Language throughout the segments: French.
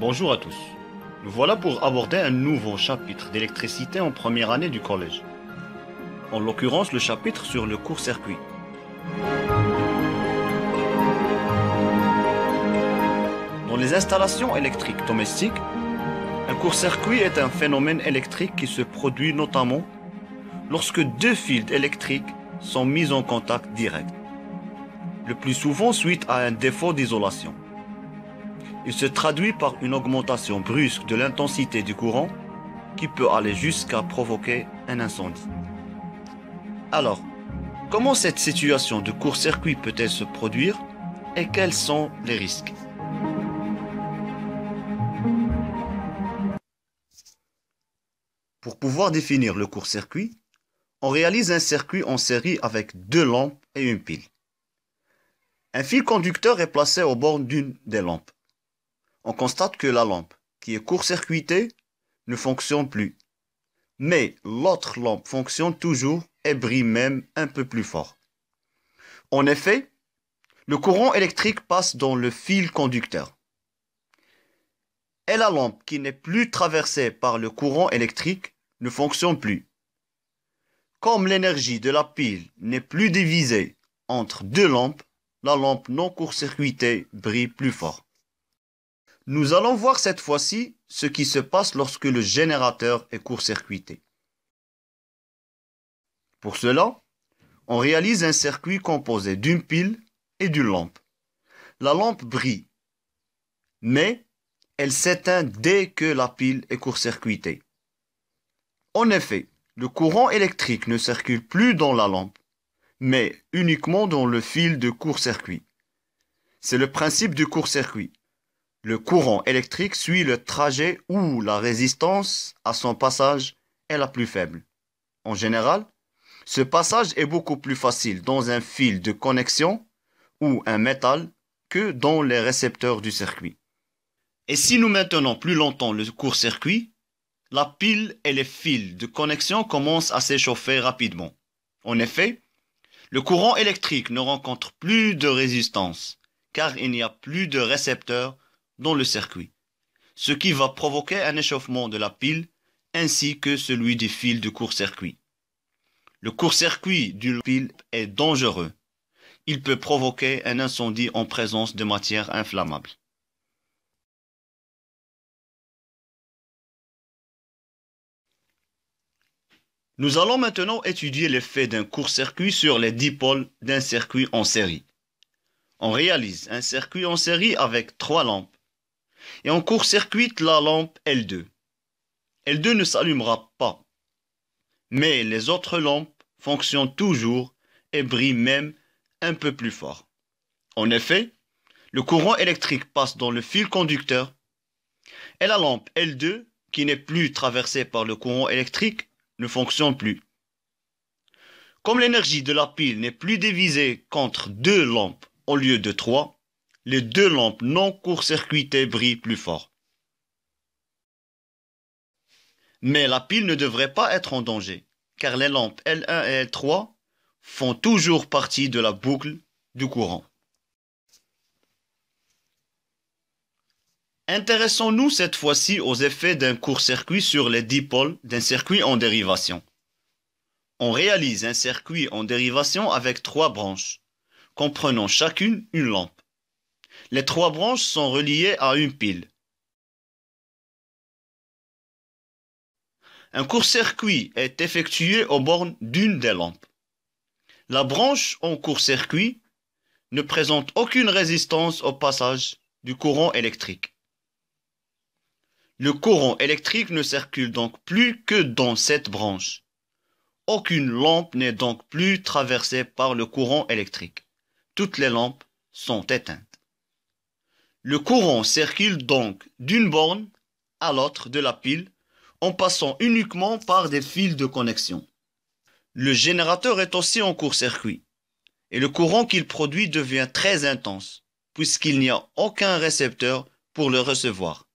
Bonjour à tous. Nous voilà pour aborder un nouveau chapitre d'électricité en première année du collège. En l'occurrence, le chapitre sur le court-circuit. Dans les installations électriques domestiques, un court-circuit est un phénomène électrique qui se produit notamment lorsque deux fils électriques sont mis en contact direct, le plus souvent suite à un défaut d'isolation. Il se traduit par une augmentation brusque de l'intensité du courant qui peut aller jusqu'à provoquer un incendie. Alors, comment cette situation de court-circuit peut-elle se produire et quels sont les risques? Pour pouvoir définir le court-circuit, on réalise un circuit en série avec deux lampes et une pile. Un fil conducteur est placé aux bornes d'une des lampes. On constate que la lampe, qui est court-circuitée, ne fonctionne plus. Mais l'autre lampe fonctionne toujours et brille même un peu plus fort. En effet, le courant électrique passe dans le fil conducteur. Et la lampe qui n'est plus traversée par le courant électrique ne fonctionne plus. Comme l'énergie de la pile n'est plus divisée entre deux lampes, la lampe non court-circuitée brille plus fort. Nous allons voir cette fois-ci ce qui se passe lorsque le générateur est court-circuité. Pour cela, on réalise un circuit composé d'une pile et d'une lampe. La lampe brille, mais elle s'éteint dès que la pile est court-circuitée. En effet, le courant électrique ne circule plus dans la lampe, mais uniquement dans le fil de court-circuit. C'est le principe du court-circuit. Le courant électrique suit le trajet où la résistance à son passage est la plus faible. En général, ce passage est beaucoup plus facile dans un fil de connexion ou un métal que dans les récepteurs du circuit. Et si nous maintenons plus longtemps le court-circuit, la pile et les fils de connexion commencent à s'échauffer rapidement. En effet, le courant électrique ne rencontre plus de résistance car il n'y a plus de récepteurs dans le circuit, ce qui va provoquer un échauffement de la pile ainsi que celui des fils de court-circuit. Le court-circuit d'une pile est dangereux. Il peut provoquer un incendie en présence de matières inflammables. Nous allons maintenant étudier l'effet d'un court-circuit sur les dipôles d'un circuit en série. On réalise un circuit en série avec trois lampes et on court-circuite la lampe L2. L2 ne s'allumera pas, mais les autres lampes fonctionnent toujours et brillent même un peu plus fort. En effet, le courant électrique passe dans le fil conducteur et la lampe L2, qui n'est plus traversée par le courant électrique, ne fonctionne plus. Comme l'énergie de la pile n'est plus divisée qu'entre deux lampes au lieu de trois, les deux lampes non court-circuitées brillent plus fort. Mais la pile ne devrait pas être en danger, car les lampes L1 et L3 font toujours partie de la boucle du courant. Intéressons-nous cette fois-ci aux effets d'un court-circuit sur les dipôles d'un circuit en dérivation. On réalise un circuit en dérivation avec trois branches, comprenant chacune une lampe. Les trois branches sont reliées à une pile. Un court-circuit est effectué aux bornes d'une des lampes. La branche en court-circuit ne présente aucune résistance au passage du courant électrique. Le courant électrique ne circule donc plus que dans cette branche. Aucune lampe n'est donc plus traversée par le courant électrique. Toutes les lampes sont éteintes. Le courant circule donc d'une borne à l'autre de la pile en passant uniquement par des fils de connexion. Le générateur est aussi en court-circuit et le courant qu'il produit devient très intense puisqu'il n'y a aucun récepteur pour le recevoir.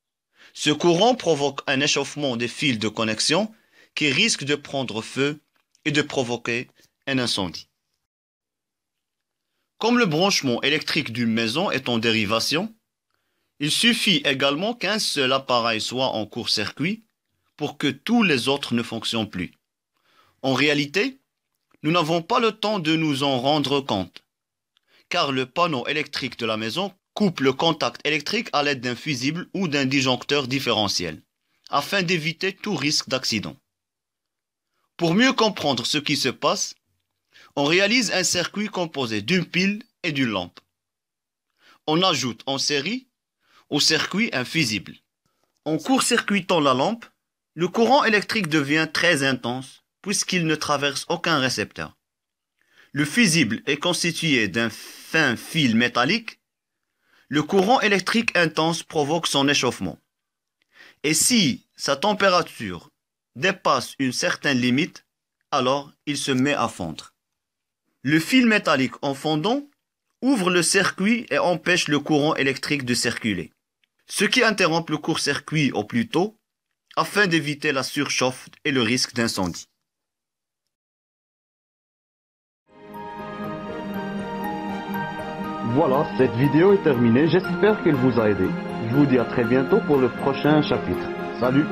Ce courant provoque un échauffement des fils de connexion qui risque de prendre feu et de provoquer un incendie. Comme le branchement électrique d'une maison est en dérivation, Il suffit également qu'un seul appareil soit en court-circuit pour que tous les autres ne fonctionnent plus. En réalité, nous n'avons pas le temps de nous en rendre compte, car le panneau électrique de la maison coupe le contact électrique à l'aide d'un fusible ou d'un disjoncteur différentiel, afin d'éviter tout risque d'accident. Pour mieux comprendre ce qui se passe, on réalise un circuit composé d'une pile et d'une lampe. On ajoute en série au circuit un fusible. En court-circuitant la lampe, le courant électrique devient très intense puisqu'il ne traverse aucun récepteur. Le fusible est constitué d'un fin fil métallique. Le courant électrique intense provoque son échauffement. Et si sa température dépasse une certaine limite, alors il se met à fondre. Le fil métallique en fondant ouvre le circuit et empêche le courant électrique de circuler, ce qui interrompt le court-circuit au plus tôt afin d'éviter la surchauffe et le risque d'incendie. Voilà, cette vidéo est terminée, j'espère qu'elle vous a aidé. Je vous dis à très bientôt pour le prochain chapitre. Salut!